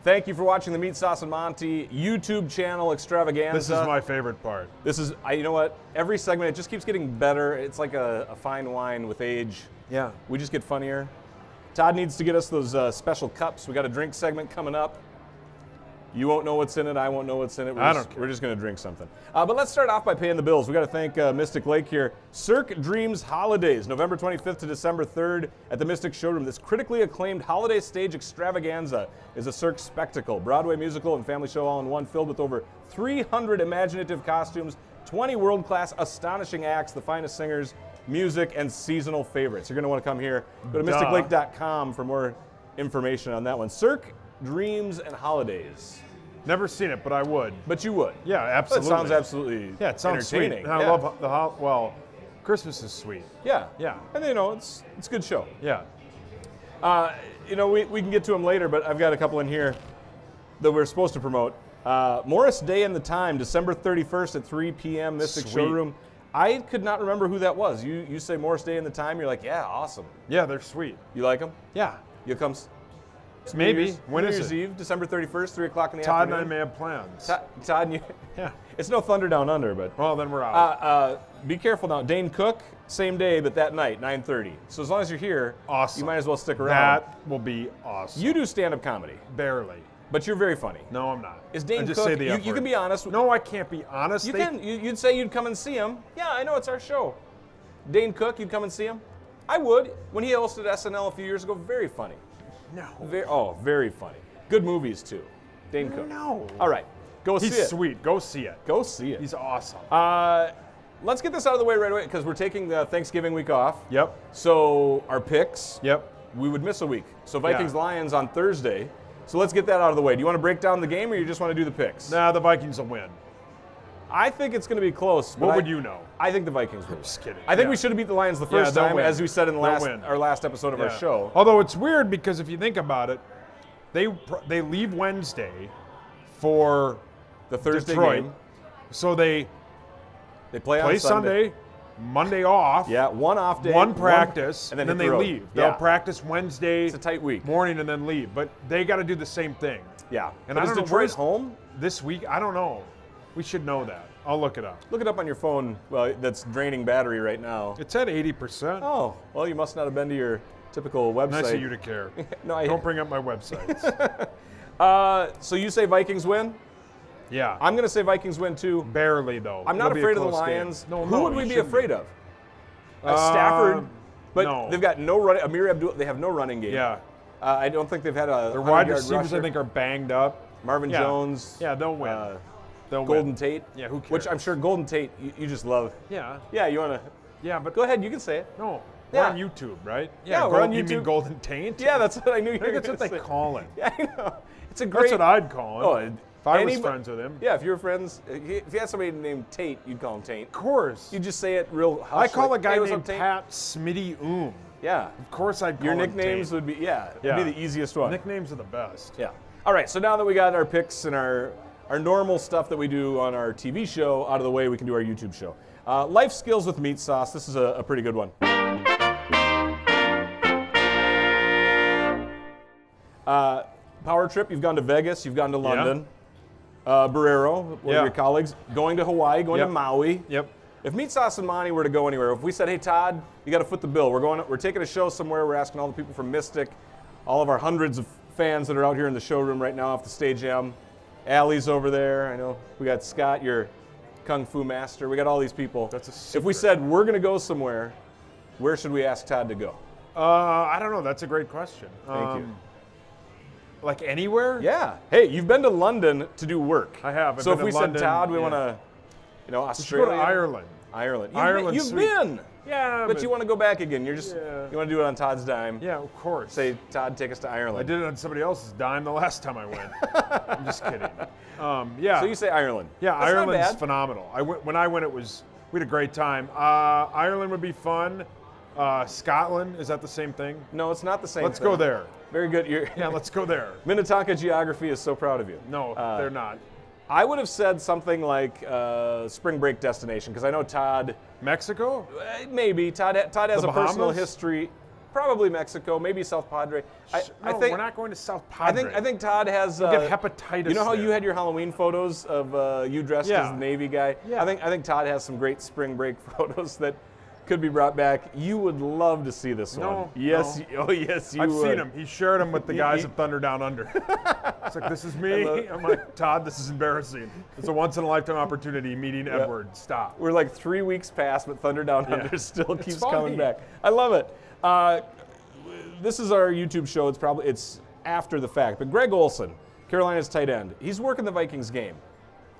Thank you for watching the Meatsauce Monty YouTube channel extravaganza. This is my favorite part. This is, you know what? Every segment, it just keeps getting better. It's like a fine wine with age. Yeah. We just get funnier. Todd needs to get us those special cups. We got a drink segment coming up. You won't know what's in it. I won't know what's in it. We're just going to drink something. But let's start off by paying the bills. We got to thank Mystic Lake here. Cirque Dreams Holidays, November 25th to December 3rd at the Mystic Showroom. This critically acclaimed holiday stage extravaganza is a Cirque spectacle, Broadway musical and family show all in one, filled with over 300 imaginative costumes, 20 world-class astonishing acts, the finest singers, music, and seasonal favorites. You're going to want to come here. Go to mysticlake.com for more information on that one. Cirque Dreams and Holidays. Never seen it, but I would. But you would. Yeah, absolutely. It sounds absolutely it sounds sweet. entertaining. And I love well, Christmas is sweet. Yeah. Yeah. And it's a good show. Yeah. We can get to them later, but I've got a couple in here that we're supposed to promote. Morris Day and the Time, December 31st at 3 p.m. Mystic Showroom. I could not remember who that was. You say Morris Day and the Time, you're like, yeah, awesome. Yeah, they're sweet. You like them? Yeah. You'll come. Maybe. When New is Year's it? Eve, December 31st, 3 o'clock in the Todd afternoon. and I may have plans. Todd and you. Yeah. It's no Thunder Down Under, but. Well, then we're out. Be careful now. Dane Cook, same day, but that night, 9:30. So as long as you're here, Awesome. you might as well stick around. That will be awesome. You do stand-up comedy, Barely. but you're very funny. No, I'm not. Is Dane I just Cook? say the F You word. can be honest. No, I can't be honest. You can. You'd say you'd come and see him. Yeah, I know it's our show. Dane Cook, you'd come and see him. I would. When he hosted SNL a few years ago, very funny. No. Very funny. Good movies too. Dane Cook. No. All right, go see it. He's sweet. Go see it. Go see it. He's awesome. Let's get this out of the way right away because we're taking the Thanksgiving week off. Yep. So our picks. Yep. We would miss a week. So Vikings-Lions on Thursday. So let's get that out of the way. Do you want to break down the game or you just want to do the picks? Nah, the Vikings will win. I think it's going to be close. What would you know? I think the Vikings will. Just kidding. I think Yeah. we should have beat the Lions the first they'll time, win. as we said in the They'll win. our last episode of our Yeah. show. Although it's weird because if you think about it, they leave Wednesday for The Thursday Detroit, game. so they Play on play Sunday, Monday off. Yeah, one off day. One practice, and then hit they the road. leave. Yeah. They'll practice Wednesday It's a tight week. morning and then leave. But they got to do the same thing. Yeah. And But I is don't know, Detroit where's- home? This week, I don't know. We should know that. I'll look it up. Look it up on your phone. Well, that's draining battery right now. It's at 80%. Oh, well, you must not have been to your typical website. Nice of you to care. No, Don't bring up my websites. So you say Vikings win? Yeah. I'm going to say Vikings win too. Barely, though. I'm not It'll be a afraid of the close game. Lions. No, Who would we you be shouldn't afraid of? Stafford. But no. they've got no running. Amir Abdul. They have no running game. Yeah. I don't think they've had a Their wide 100-yard receivers, rusher. I think, are banged up. Marvin Yeah. Jones. Yeah, they'll win. They'll Golden win. Tate. Yeah, who cares? Which I'm sure Golden Tate, you just love. Yeah. Yeah, you want to. Yeah, but Go ahead, you can say it. no. Yeah. We're on YouTube, right? Yeah, we're on You YouTube. mean Golden Taint? Yeah, that's what I knew you I were think that's going what to they say. call it. Yeah, I know. It's a great. That's what I'd call it. Oh, if I was anybody- friends with him. Yeah, if you were friends, if you had somebody named Tate, you'd call him Taint. Of course. You'd just say it real hush. I call like, a guy "Hey, what's named up, Tate?" Pat Smitty Yeah. Of course I'd call Your him nicknames Taint. would be, Yeah. it'd be the easiest one. Nicknames are the best. Yeah. All right, so now that we got our picks and our normal stuff that we do on our TV show out of the way, we can do our YouTube show. Life Skills with Meatsauce. This is a pretty good one. Power trip, you've gone to Vegas, you've gone to London. Barrero, one of your colleagues, going to Hawaii, going to Maui. Yep. If Meatsauce and Monty were to go anywhere, if we said, hey Todd, you got to foot the bill. We're taking a show somewhere, we're asking all the people from Mystic, all of our hundreds of fans that are out here in the showroom right now off the stage M. Allie's over there, I know. We got Scott, your Kung Fu master. We got all these people. That's a secret. If we said we're going to go somewhere, where should we ask Todd to go? I don't know. That's a great question. Thank you. Like anywhere? Yeah. Hey, you've been to London to do work. I have. I've So been if we to said, London, Todd, we yeah. want to, We should go Australia. to Ireland. Ireland. Ireland's You've sweet. been. Yeah, But you want to go back again. You're just, Yeah. you want to do it on Todd's dime. Yeah, of course. Say, Todd, take us to I Ireland. did it on somebody else's dime the last time I went. I'm just kidding. Yeah. So you say Ireland. Yeah, That's not Ireland's bad. phenomenal. When I went, we had a great time. Ireland would be fun. Scotland, is that the same thing? No, it's not the same Let's thing. go there. Very good. Yeah, let's go there. Minnetonka Geography is so proud of you. No, they're not. I would have said something like spring break destination because I know Todd. Mexico? Maybe Todd has The a personal Bahamas? history. Probably Mexico, maybe South Padre. I think we're not going to South Padre. I think Todd has. We'll get hepatitis. You know how there. you had your Halloween photos of you dressed as the Navy guy? Yeah. I think Todd has some great spring break photos that could be brought back. You would love to see this one. Yes. No. Yes, you I've would. seen him. He shared them with the guys at Thunder Down Under. It's like, this is me. I'm like, Todd, this is embarrassing. It's a once-in-a-lifetime opportunity meeting Edward. Stop. We're like 3 weeks past, but Thunder Down Under still keeps funny. coming back. I love it. This is our YouTube show. It's after the fact. But Greg Olsen, Carolina's tight end, he's working the Vikings game.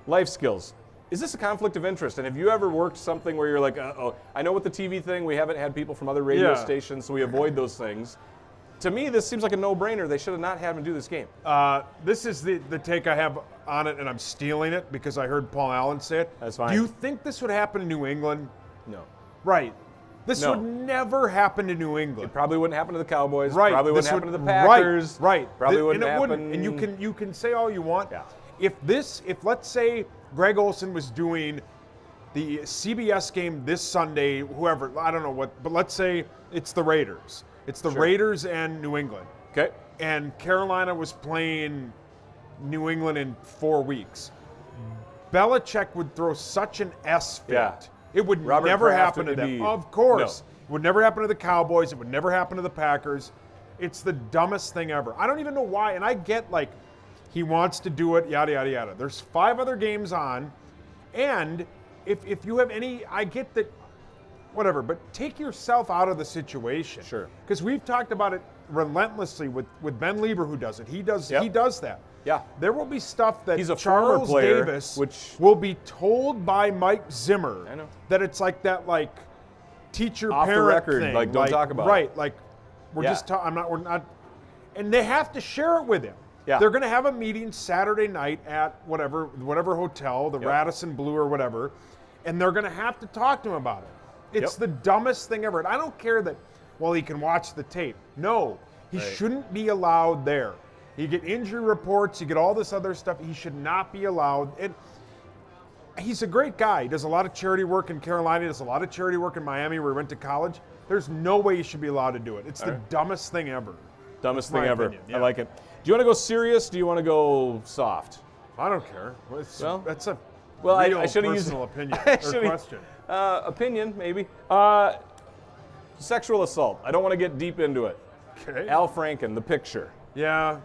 Life skills. Is this a conflict of interest? And have you ever worked something where you're like, I know with the TV thing, we haven't had people from other radio stations, so we avoid those things. To me, this seems like a no-brainer. They should have not had him do this game. This is the take I have on it, and I'm stealing it because I heard Paul Allen say it. That's fine. Do you think this would happen in New England? No. Right. This would never happen to New England. It probably wouldn't happen to the Cowboys. Right. Probably wouldn't happen to the Packers. Right. Probably wouldn't and it happen. Wouldn't. And you can say all you want. Yeah. If let's say Greg Olsen was doing the CBS game this Sunday, whoever, I don't know what, but let's say it's the Raiders. It's the Raiders and New England. Okay. And Carolina was playing New England in 4 weeks. Belichick would throw such an S fit. Yeah. It would Robert never Kraft happen to would them. be- Of course. No. It would never happen to the Cowboys. It would never happen to the Packers. It's the dumbest thing ever. I don't even know why. And I get, like, he wants to do it, yada, yada, yada. There's 5 other games on. And if you have any, I get that, whatever, but take yourself out of the situation. Sure. Because we've talked about it relentlessly with Ben Lieber, who does it. He does that. Yeah. There will be stuff that He's a former Charles player, Davis which- will be told by Mike Zimmer I know. that it's like that, like, teacher Off the parent record, thing. like, don't talk about it. Right, like we're Yeah. just we're not, and they have to share it with him. Yeah. They're going to have a meeting Saturday night at whatever hotel, the Radisson Blue or whatever, and they're going to have to talk to him about it. It's the dumbest thing ever. And I don't care that, well, he can watch the tape. No, he shouldn't be allowed there. You get injury reports, you get all this other stuff. He should not be allowed. He's a great guy. He does a lot of charity work in Carolina. He does a lot of charity work in Miami where he went to college. There's no way you should be allowed to do it. It's the dumbest thing ever. Dumbest my thing ever. opinion, yeah. I like it. Do you want to go serious? Do you want to go soft? I don't care. That's a real I should have used personal opinion I or should've- question. Opinion, maybe. Sexual assault. I don't want to get deep into it. Okay. Al Franken, The Picture. Yeah.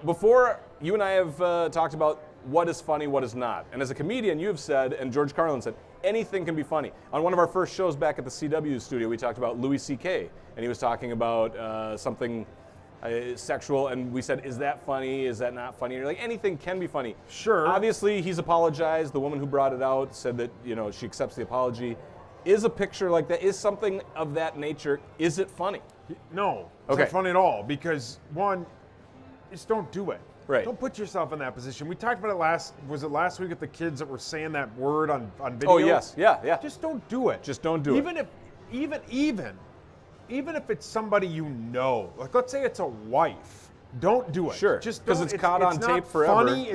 Before you and I have talked about what is funny, what is not. And as a comedian, you have said, and George Carlin said, anything can be funny. On one of our first shows back at the CW studio, we talked about Louis C.K., and he was talking about something sexual, and we said, is that funny? Is that not funny? And you're like, anything can be funny. Sure. Obviously, he's apologized. The woman who brought it out said that, she accepts the apology. Is a picture like that, is something of that nature, is it funny? No. It's Okay. not funny at all because, one, just don't do it. Right. Don't put yourself in that position. We talked about it last week with the kids that were saying that word on video? Oh, yes. Yeah. Just don't do it. Just don't do it. Even if it's somebody you know, like let's say it's a wife, don't do it. Sure, Just 'cause don't- it's caught on not tape forever. Funny.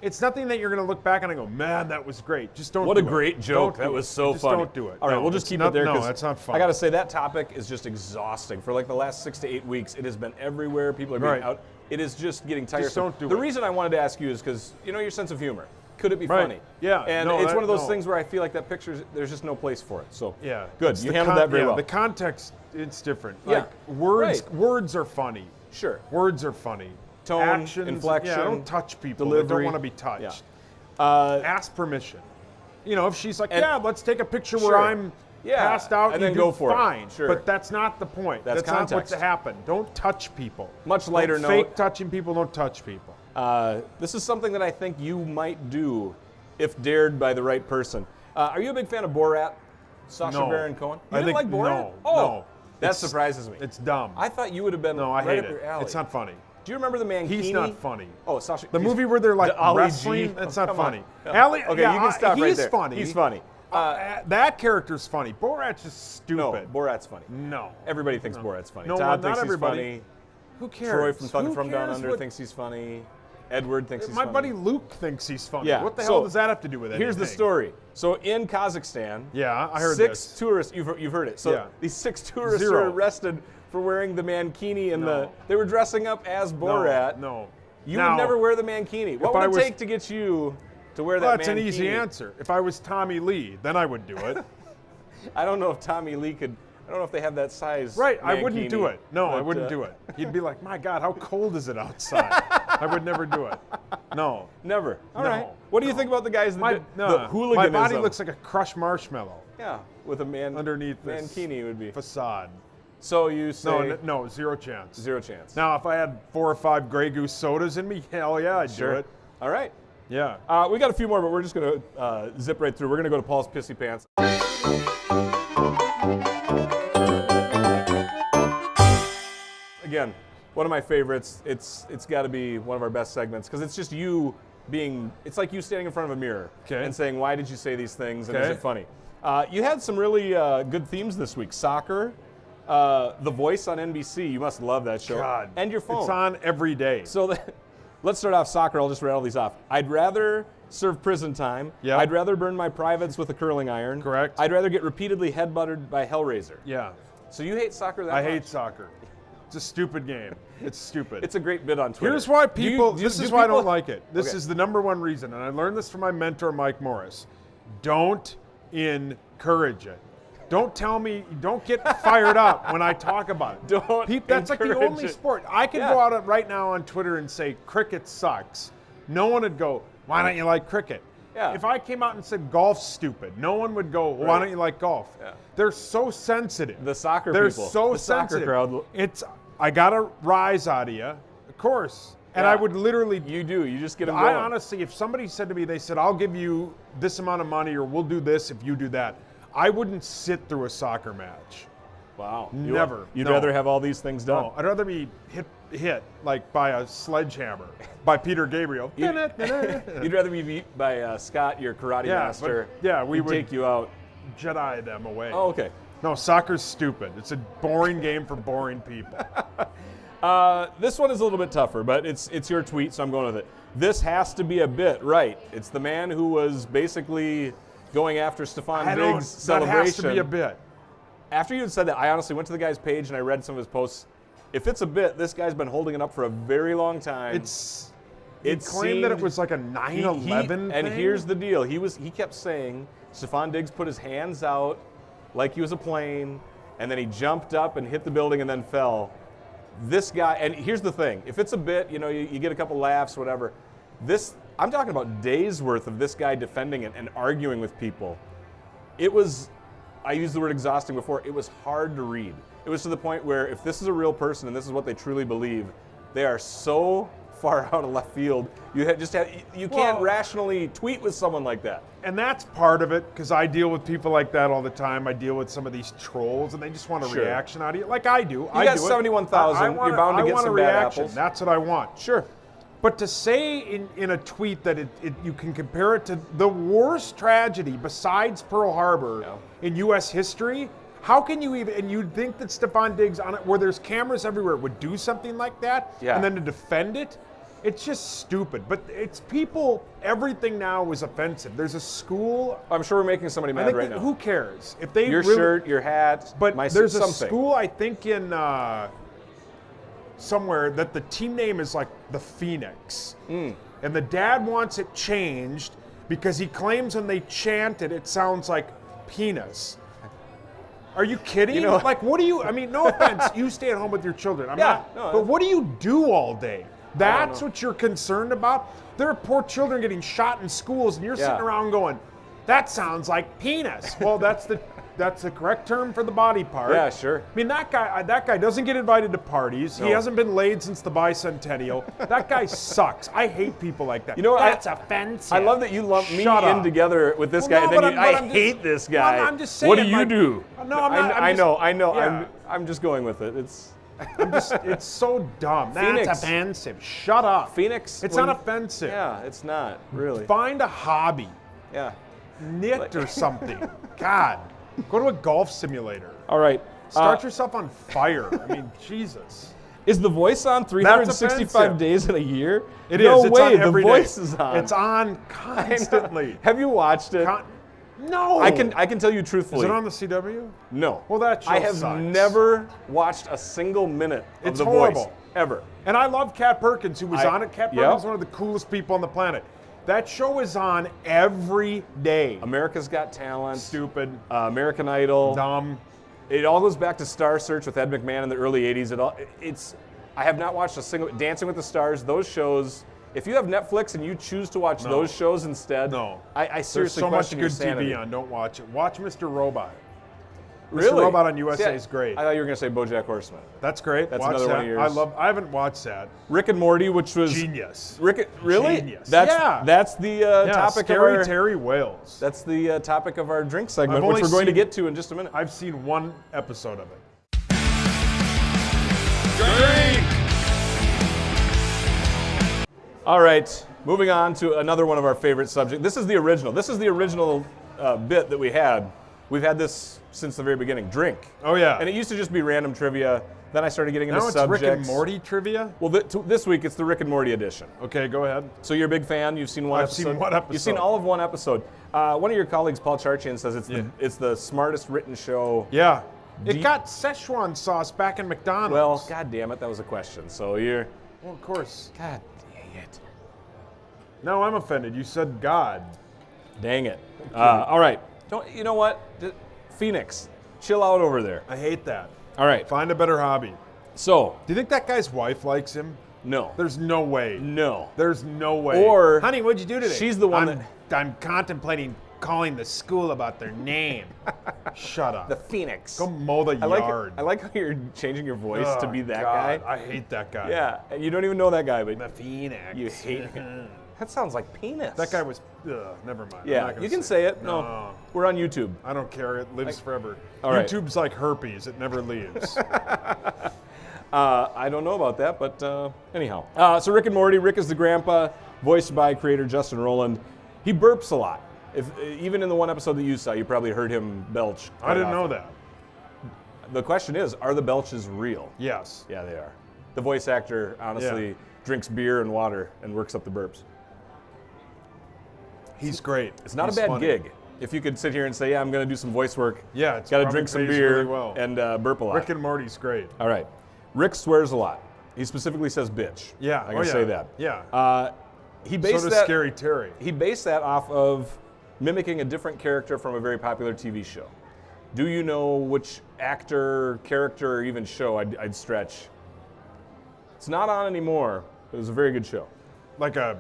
It's nothing that you're going to look back and go, man, that was great. Just don't. What do a it. great joke. Don't That do was it. so Just funny. Don't do it. All right, No, we'll just it's keep not- it there. No, 'cause that's not fun. I got to say, that topic is just exhausting. For like the last 6 to 8 weeks, it has been everywhere. People are being Right. out. It is just getting tiresome. don't do the it. reason I wanted to ask you is because, your sense of humor. Could it be Right. funny? Yeah. And No, it's that- one of those no. things where I feel like that picture, there's just no place for it. So, Yeah. good. It's You the handled that very yeah, well. The context, it's different. Yeah. Like words, Right. words are funny. Sure. Words are funny. Tone, Actions, inflection, Yeah, don't touch people. They delivery. don't want to be touched. Yeah. Ask permission. If she's like, And- yeah, let's take a picture Sure. where I'm Yeah, passed out, and you then do go for it. fine. Sure. But that's not the point. That's not context. what's happened. Don't touch people. Much lighter Don't note. Fake touching people. Don't touch people. This is something that I think you might do if dared by the right person. Are you a big fan of Borat? Sacha No. Baron Cohen? You I didn't think like Borat? no. Oh, No. that It's- surprises me. It's dumb. I thought you would have been No, I right hate up it. your alley. It's not funny. Do you remember the Mankini? He's not funny. Oh, Sacha. The movie where they're like the Ali G. wrestling, that's not Come on. funny. Yeah. Ali, Okay, yeah, you can stop right he's there. funny. He's funny. That character's funny. Borat's just No, stupid. Borat's funny. No. Everybody thinks Borat's funny. No, Todd not thinks everybody. he's funny. Who cares? Troy from Who Down cares Under what- thinks he's funny. Edward thinks he's My funny. buddy Luke thinks he's funny. Yeah, What the so hell does that have to do with anything? Here's the story. So in Kazakhstan, Yeah, I heard six this. tourists, you've heard it. So Yeah. these 6 tourists Zero. are arrested for wearing the mankini and No. they were dressing up as Borat. No. You Now, would never wear the mankini. What if would I it was- take to get you to wear that Well, mankini? that's an easy answer. If I was Tommy Lee, then I would do it. I don't know if Tommy Lee could. I don't know if they have that size. Right, I wouldn't mankini, do it. No, I but, wouldn't do it. He'd be like, my God, how cold is it outside? I would never do it. No. Never. All No, right. What do you think about the guys that My, did the my hooliganism? body looks like a crushed marshmallow yeah, with a man underneath this mankini would be. facade. So you say No, zero chance. 0 chance. Now, if I had 4 or 5 Grey Goose sodas in me, hell yeah, I'd do it. All right. Yeah. We got a few more, but we're just going to zip right through. We're going to go to Paul's Pissy Pants. Again, one of my favorites. It's got to be one of our best segments because it's just you being. It's like you standing in front of a mirror and saying, "Why did you say these things?" And is it funny? You had some really good themes this week. Soccer, The Voice on NBC. You must love that show. God. And your phone. It's on every day. So let's start off soccer. I'll just rattle these off. I'd rather serve prison time. Yep. I'd rather burn my privates with a curling iron. Correct. I'd rather get repeatedly headbutted by Hellraiser. Yeah. So you hate soccer that much? I hate soccer. It's a stupid game. It's stupid. It's a great bit on Twitter. Here's why people, this is why I don't like it. This Okay. is the number one reason, and I learned this from my mentor, Mike Morris. Don't encourage it. Don't tell me, don't get fired up when I talk about it. Don't That's like the encourage only it. sport. I could go out right now on Twitter and say, cricket sucks. No one would go, why don't you like cricket? Yeah. If I came out and said golf's stupid, no one would go, well, why don't you like golf? Yeah. They're so sensitive. The soccer They're people. so the soccer sensitive. crowd. I got a rise out of you, of course. And Yeah. I would literally. You do. You just get them going. I honestly, if somebody said to me, they said, I'll give you this amount of money or we'll do this if you do that, I wouldn't sit through a soccer match. Wow. Never. You'd No. rather have all these things done. No, I'd rather be hit like by a sledgehammer by Peter Gabriel. You'd rather be beat by Scott, your karate Yeah, master. but- yeah, we He'd would- take you out. Jedi them away. Oh, okay. No, soccer's stupid. It's a boring game for boring people. This one is a little bit tougher, but it's your tweet, so I'm going with it. This has to be a bit, right? It's the man who was basically going after Stefan Diggs' celebration. That has to be a bit. After you had said that, I honestly went to the guy's page and I read some of his posts. If it's a bit, this guy's been holding it up for a very long time. He claimed that it was like a 9/11 thing. And here's the deal. He kept saying Stefan Diggs put his hands out like he was a plane, and then he jumped up and hit the building and then fell. This guy, and here's the thing. If it's a bit, you get a couple laughs, whatever. I'm talking about days worth of this guy defending it and arguing with people. It was, I used the word exhausting before, it was hard to read. It was to the point where if this is a real person and this is what they truly believe, they are so far out of left field. You can't rationally tweet with someone like that. And that's part of it, because I deal with people like that all the time. I deal with some of these trolls, and they just want a reaction out of you, like I do. You got 71,000. You're bound to get some bad apples. That's what I want. Sure. But to say in a tweet that you can compare it to the worst tragedy besides Pearl Harbor in U.S. history, how can you even, and you'd think that Stefan Diggs, where there's cameras everywhere, would do something like that? Yeah. And then to defend it? It's just stupid. But it's people, everything now is offensive. There's a school. I'm sure we're making somebody mad right now. Who cares? If they your shirt, your hat, but there's a something. school, I think, in somewhere that the team name is like the Phoenix. And the dad wants it changed because he claims when they chant it, it sounds like penis. Are you kidding? Like, what do you, no offense, you stay at home with your children. But what do you do all day? That's what you're concerned about? There are poor children getting shot in schools, and you're sitting around going, that sounds like penis. Well, that's the correct term for the body part. Yeah, sure. That guy doesn't get invited to parties. No. He hasn't been laid since the bicentennial. That guy sucks. I hate people like that. That's offensive. I love that you lump me in together with this guy. I hate this guy. I'm just saying. What do you do? No, I'm not. I know. Yeah. I'm just going with it. It's so dumb. Phoenix. That's offensive. Shut up. Phoenix. It's not offensive. Yeah, it's not really. Find a hobby. Yeah. Knit or something. God. Go to a golf simulator. All right. Start yourself on fire. Jesus. Is The Voice on 365 offensive. days in a year? It no is. It's way. on every The day. Voice is on. It's on constantly. Have you watched it? No. I can tell you truthfully. Is it on the CW? No. Well, that show I have sucks. never watched a single minute of It's The horrible. Voice ever. And I love Kat Perkins, who was on it. Kat Yep. Perkins is one of the coolest people on the planet. That show is on every day. America's Got Talent. Stupid. American Idol. Dumb. It all goes back to Star Search with Ed McMahon in the early 80s. I have not watched a single Dancing with the Stars. Those shows, if you have Netflix and you choose to watch those shows instead, No. I seriously There's so much question your good sanity. TV on. Don't watch it. Watch Mr. Robot. Really? Mr. Robot on USA is great. I thought you were going to say BoJack Horseman. That's great. That's watch another that. one of yours. I haven't watched that. Rick and Morty, which was Genius. Really? Genius. That's the topic of Scary our. Terry Wales. That's the topic of our drink segment, I've which only we're going to seen- get to in just a minute. I've seen one episode of it. All right, moving on to another one of our favorite subjects. This is the original. This is the original bit that we had. We've had this since the very beginning. Drink. Oh yeah. And it used to just be random trivia. Then I started getting into Now it's subjects. Rick and Morty trivia. Well, this week it's the Rick and Morty edition. Okay, go ahead. So you're a big fan. You've seen one I've episode. seen one episode. You've seen all of one episode. One of your colleagues, Paul Charchian, says it's the smartest written show. Yeah. It got Szechuan sauce back in McDonald's. Well, God damn it, that was a question. So you're. Well, of course. God dang it. No, I'm offended. You said God. Dang it. All right. You know what? Phoenix, chill out over there. I hate that. All right. Find a better hobby. So, Do you think that guy's wife likes him? no. There's no way. No. There's no way. Or- honey, what'd you do today? She's the one I'm contemplating calling the school about their name. Shut up. The Phoenix. Go mow the yard. I like how you're changing your voice to Oh, be that God, guy. I hate that guy. Yeah, and you don't even know that guy, but The Phoenix. you hate him. That sounds like penis. That guy was. Never mind. I'm Yeah, not gonna you can say it. No, we're on YouTube. I don't care. It lives forever. All right. YouTube's like herpes. It never leaves. I don't know about that, but anyhow. So Rick and Morty. Rick is the grandpa, voiced by creator Justin Roiland. He burps a lot. Even in the one episode that you saw, you probably heard him belch. I didn't know often. that. The question is, are the belches real? Yes. Yeah, they are. The voice actor honestly drinks beer and water and works up the burps. He's great. It's not He's a bad funny. gig. If you could sit here and say, yeah, I'm going to do some voice work. Yeah, it's got to probably drink some pays beer really well. and burp a lot. Rick and Morty's great. All right. Rick swears a lot. He specifically says bitch. Yeah. I can say that. Yeah. He So based does that. Scary Terry. He based that off of mimicking a different character from a very popular TV show. Do you know which actor, character, or even show I'd stretch? It's not on anymore. But it was a very good show. Like a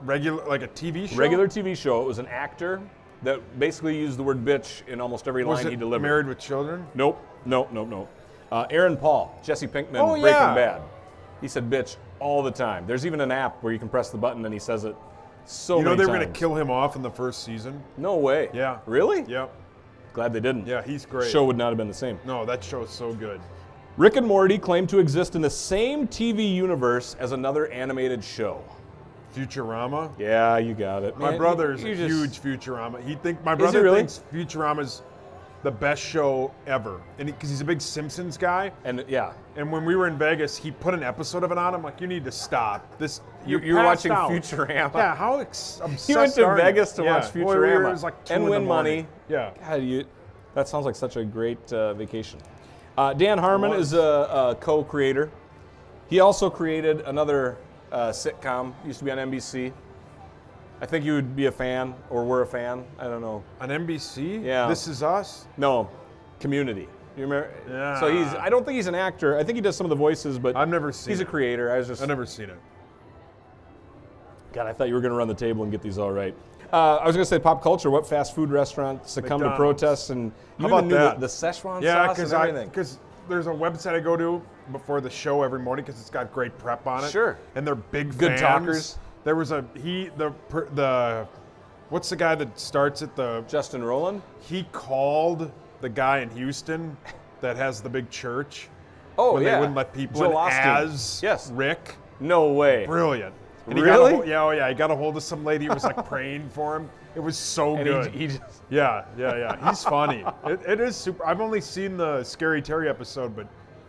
TV show. Regular TV show. It was an actor that basically used the word bitch in almost every Was line it he delivered. Married with Children? Nope. Aaron Paul, Jesse Pinkman, Oh, Breaking yeah. Bad. He said bitch all the time. There's even an app where you can press the button and he says it so You know many they were times. going to kill him off in the first season? No way. Yeah. Really? Yep. Glad they didn't. Yeah, he's great. Show would not have been the same. No, that show is so good. Rick and Morty claim to exist in the same TV universe as another animated show. Futurama? Yeah, you got it. My Man, brother's you a just- huge Futurama. My he brother really? thinks Futurama's the best show ever, and because he's a big Simpsons guy. And yeah, And when we were in Vegas, he put an episode of it on. I'm like, you need to stop this. you're passed watching out. Futurama. Yeah, how obsessed You went to are you? Vegas to watch Boy, we were- Futurama it was like 2 and in the win morning. money. Yeah. God, that sounds like such a great vacation. Dan Harmon was. is a co-creator. He also created another sitcom. Used to be on NBC. I think you would be a fan, or were a fan. I don't know. On NBC? Yeah. This Is Us? No, Community. You remember? Yeah. So I don't think he's an actor. I think he does some of the voices, but I've never seen he's a it. creator. I've never seen it. God, I thought you were going to run the table and get these all right. I was going to say pop culture. What fast food restaurant succumbed to McDonald's. protests? And you How even about knew that? the Szechuan Yeah, sauce and everything. because there's a website I go to before the show every morning because it's got great prep on it. Sure. And they're big Good fans. talkers. There was what's the guy that starts at the? Justin Roiland? He called the guy in Houston that has the big church. Oh, when yeah. they wouldn't let people Joel in Osteen. as Yes. Rick. No way. Brilliant. And Really? He got a hold of some lady who was like praying for him. It was so And good. he just, Yeah. He's funny. It is super. I've only seen the Scary Terry episode, but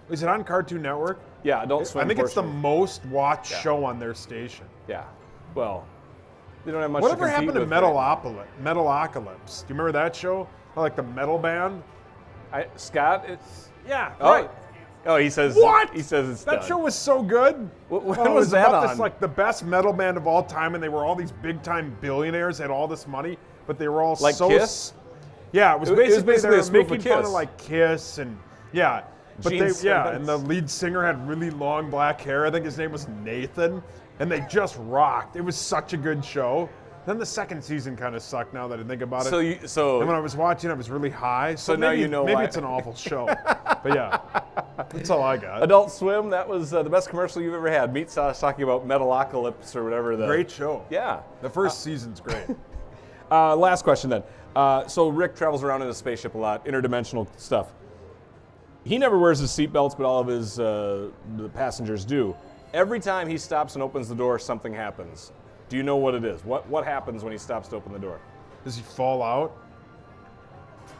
is it on Cartoon Network? Yeah, Adult Swim. I think it's the portion. most watched show on their station. Yeah. Well, they don't have much Whatever to compete happened to with, right? Metalocalypse? Do you remember that show? Like the metal band? Scott, it's Yeah. oh, Right. oh, he says What? He says it's That done. show was so good. When Oh, it was was that about on? this like the best metal band of all time, and they were all these big time billionaires, had all this money, but they were all Like so Kiss? Yeah, it was It was basically, basically they a were spoof of making fun Kiss. of like Kiss and yeah. But Gene and the Simmons. lead singer had really long black hair. I think his name was Nathan, and they just rocked. It was such a good show. Then the second season kind of sucked. Now that I think about it. So And when I was watching, I was really high. So, now maybe, you know maybe why. it's an awful show. But yeah, that's all I got. Adult Swim, that was the best commercial you've ever had. Meatsauce talking about Metalocalypse or whatever. Great show. Yeah. The first season's great. Last question then. So Rick travels around in a spaceship a lot, interdimensional stuff. He never wears his seatbelts, but all of his the passengers do. Every time he stops and opens the door, something happens. Do you know what it is? What happens when he stops to open the door? Does he fall out?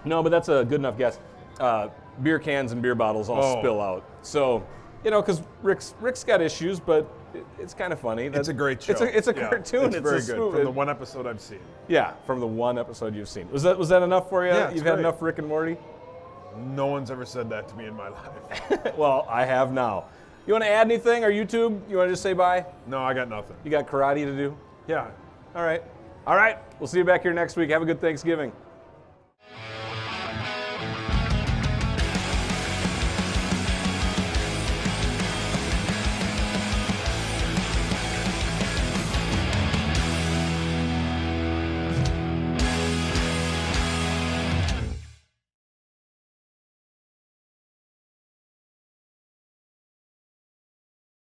No, but that's a good enough guess. Beer cans and beer bottles all spill out. So, because Rick's got issues, but it's kind of funny. It's a great show. It's a Yeah, cartoon. It's very a good. spoof. From the one episode I've seen. Yeah, from the one episode you've seen. Was that enough for you? Yeah, it's You've had great. enough Rick and Morty? No one's ever said that to me in my life. Well, I have now. You want to add anything, or YouTube? You want to just say bye? No, I got nothing. You got karate to do? Yeah. All right. All right. We'll see you back here next week. Have a good Thanksgiving.